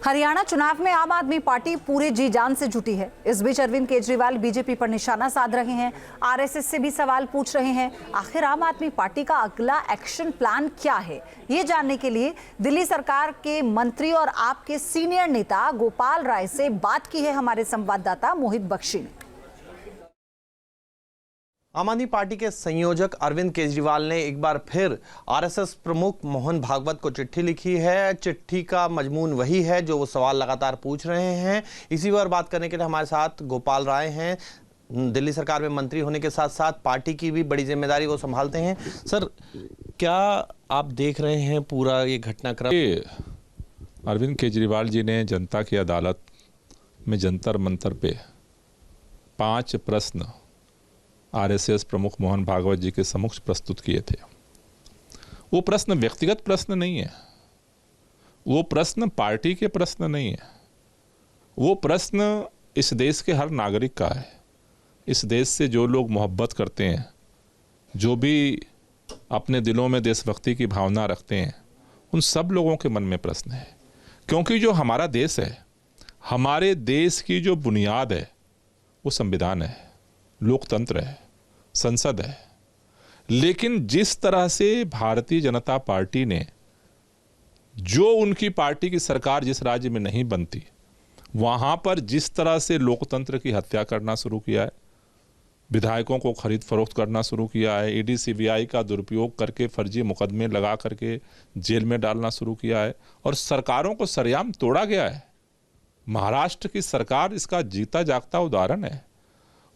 हरियाणा चुनाव में आम आदमी पार्टी पूरे जी जान से जुटी है। इस बीच अरविंद केजरीवाल बीजेपी पर निशाना साध रहे हैं, आरएसएस से भी सवाल पूछ रहे हैं। आखिर आम आदमी पार्टी का अगला एक्शन प्लान क्या है, ये जानने के लिए दिल्ली सरकार के मंत्री और आपके सीनियर नेता गोपाल राय से बात की है हमारे संवाददाता मोहित बख्शी ने। आम आदमी पार्टी के संयोजक अरविंद केजरीवाल ने एक बार फिर आरएसएस प्रमुख मोहन भागवत को चिट्ठी लिखी है। चिट्ठी का मजमून वही है जो वो सवाल लगातार पूछ रहे हैं। इसी पर बात करने के लिए हमारे साथ गोपाल राय हैं। दिल्ली सरकार में मंत्री होने के साथ साथ पार्टी की भी बड़ी जिम्मेदारी वो संभालते हैं। सर, क्या आप देख रहे हैं पूरा ये घटनाक्रम? अरविंद केजरीवाल जी ने जनता की अदालत में जंतर मंतर पे 5 प्रश्न आरएसएस प्रमुख मोहन भागवत जी के समक्ष प्रस्तुत किए थे। वो प्रश्न व्यक्तिगत प्रश्न नहीं है, वो प्रश्न पार्टी के प्रश्न नहीं है, वो प्रश्न इस देश के हर नागरिक का है। इस देश से जो लोग मोहब्बत करते हैं, जो भी अपने दिलों में देशभक्ति की भावना रखते हैं, उन सब लोगों के मन में प्रश्न है। क्योंकि जो हमारा देश है, हमारे देश की जो बुनियाद है वो संविधान है, लोकतंत्र है, संसद है। लेकिन जिस तरह से भारतीय जनता पार्टी ने, जो उनकी पार्टी की सरकार जिस राज्य में नहीं बनती, वहां पर जिस तरह से लोकतंत्र की हत्या करना शुरू किया है, विधायकों को खरीद फरोख्त करना शुरू किया है, ईडी सीबीआई का दुरुपयोग करके फर्जी मुकदमे लगा करके जेल में डालना शुरू किया है और सरकारों को सरेआम तोड़ा गया है। महाराष्ट्र की सरकार इसका जीता जागता उदाहरण है।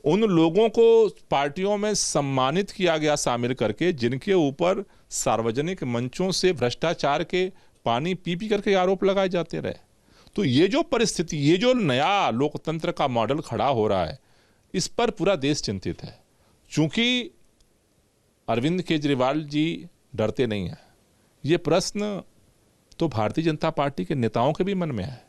उन लोगों को पार्टियों में सम्मानित किया गया शामिल करके, जिनके ऊपर सार्वजनिक मंचों से भ्रष्टाचार के पानी पी पी करके आरोप लगाए जाते रहे। तो ये जो परिस्थिति, ये जो नया लोकतंत्र का मॉडल खड़ा हो रहा है, इस पर पूरा देश चिंतित है। चूंकि अरविंद केजरीवाल जी डरते नहीं हैं, ये प्रश्न तो भारतीय जनता पार्टी के नेताओं के भी मन में है,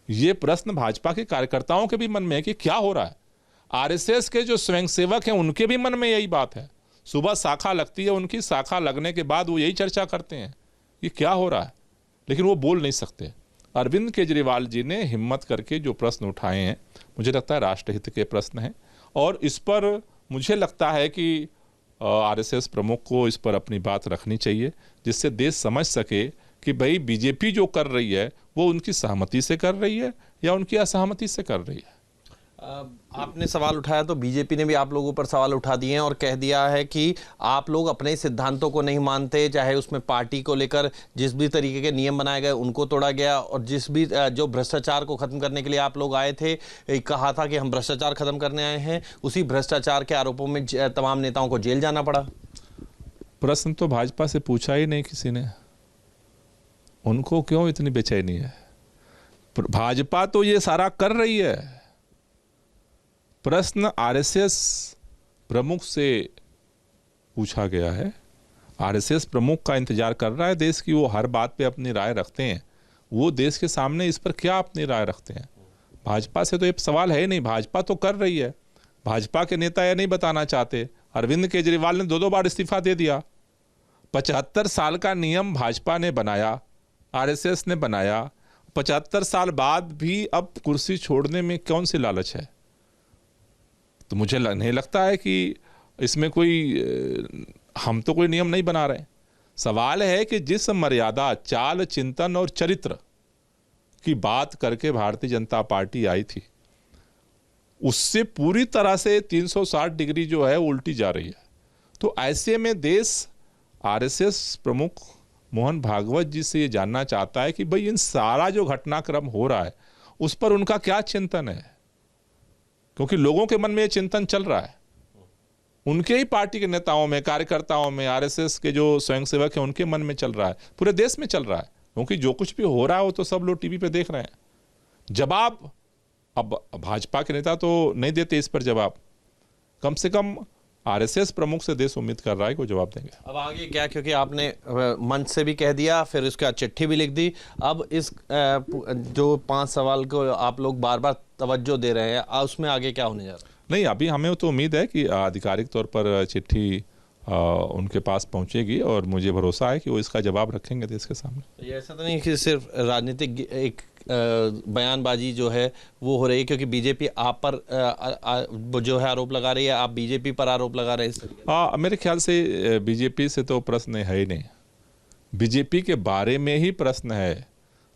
ये प्रश्न भाजपा के कार्यकर्ताओं के भी मन में है कि क्या हो रहा है। आरएसएस के जो स्वयंसेवक हैं, उनके भी मन में यही बात है। सुबह शाखा लगती है उनकी, शाखा लगने के बाद वो यही चर्चा करते हैं ये क्या हो रहा है, लेकिन वो बोल नहीं सकते। अरविंद केजरीवाल जी ने हिम्मत करके जो प्रश्न उठाए हैं, मुझे लगता है राष्ट्रहित के प्रश्न हैं और इस पर मुझे लगता है कि आरएसएस प्रमुख को इस पर अपनी बात रखनी चाहिए, जिससे देश समझ सके कि भाई बीजेपी जो कर रही है वो उनकी सहमति से कर रही है या उनकी असहमति से कर रही है। आपने सवाल उठाया तो बीजेपी ने भी आप लोगों पर सवाल उठा दिए हैं और कह दिया है कि आप लोग अपने सिद्धांतों को नहीं मानते, चाहे उसमें पार्टी को लेकर जिस भी तरीके के नियम बनाए गए उनको तोड़ा गया और जिस भी जो भ्रष्टाचार को खत्म करने के लिए आप लोग आए थे, कहा था कि हम भ्रष्टाचार खत्म करने आए हैं, उसी भ्रष्टाचार के आरोपों में तमाम नेताओं को जेल जाना पड़ा। प्रश्न तो भाजपा से पूछा ही नहीं किसी ने, उनको क्यों इतनी बेचैनी है? भाजपा तो ये सारा कर रही है। प्रश्न आरएसएस प्रमुख से पूछा गया है, आरएसएस प्रमुख का इंतजार कर रहा है देश की, वो हर बात पे अपनी राय रखते हैं। वो देश के सामने इस पर क्या अपनी राय रखते हैं? भाजपा से तो ये सवाल है ही नहीं, भाजपा तो कर रही है। भाजपा के नेता ये नहीं बताना चाहते। अरविंद केजरीवाल ने 2-2 बार इस्तीफा दे दिया। 75 साल का नियम भाजपा ने बनाया, आरएसएस ने बनाया। 75 साल बाद भी अब कुर्सी छोड़ने में कौन सी लालच है? तो मुझे नहीं लगता है कि इसमें कोई, हम तो कोई नियम नहीं बना रहे। सवाल है कि जिस मर्यादा, चाल, चिंतन और चरित्र की बात करके भारतीय जनता पार्टी आई थी, उससे पूरी तरह से 360 डिग्री जो है उल्टी जा रही है। तो ऐसे में देश आरएसएस प्रमुख मोहन भागवत जी से ये जानना चाहता है कि भाई इन सारा जो घटनाक्रम हो रहा है उस पर उनका क्या चिंतन है, क्योंकि लोगों के मन में ये चिंतन चल रहा है। उनके ही पार्टी के नेताओं में, कार्यकर्ताओं में, आरएसएस के जो स्वयंसेवक हैं उनके मन में चल रहा है, पूरे देश में चल रहा है। क्योंकि जो कुछ भी हो रहा है वो तो सब लोग टीवी पे देख रहे हैं। जवाब अब भाजपा के नेता तो नहीं देते इस पर जवाब, कम से कम आरएसएस प्रमुख से देश उम्मीद कर रहा है कि वो जवाब देंगे। अब आगे क्या, क्योंकि आपने मंच से भी कह दिया, फिर उसका चिट्ठी भी लिख दी, अब इस जो 5 सवाल को आप लोग बार बार तवज्जो दे रहे हैं, उसमें आगे क्या होने जा रहा है? नहीं, अभी हमें तो उम्मीद है कि आधिकारिक तौर पर चिट्ठी उनके पास पहुंचेगी और मुझे भरोसा है कि वो इसका जवाब रखेंगे देश के सामने। ये ऐसा तो नहीं कि सिर्फ राजनीतिक एक बयानबाजी जो है वो हो रही है, क्योंकि बीजेपी आप पर जो है आरोप लगा रही है, आप बीजेपी पर आरोप लगा रहे हैं। मेरे ख्याल से बीजेपी से तो प्रश्न है ही नहीं, बीजेपी के बारे में ही प्रश्न है,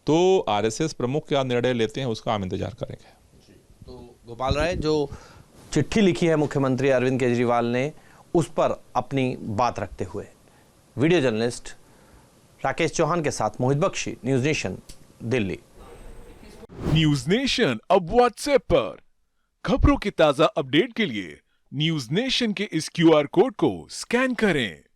तो आरएसएस प्रमुख क्या निर्णय लेते हैं उसका हम इंतजार करेंगे। तो गोपाल राय, जो चिट्ठी लिखी है मुख्यमंत्री अरविंद केजरीवाल ने, उस पर अपनी बात रखते हुए वीडियो जर्नलिस्ट राकेश चौहान के साथ Mohit Bakshi, News Nation, Delhi. News Nation अब व्हाट्सएप पर खबरों के ताजा अपडेट के लिए न्यूज नेशन के इस क्यूआर कोड को स्कैन करें।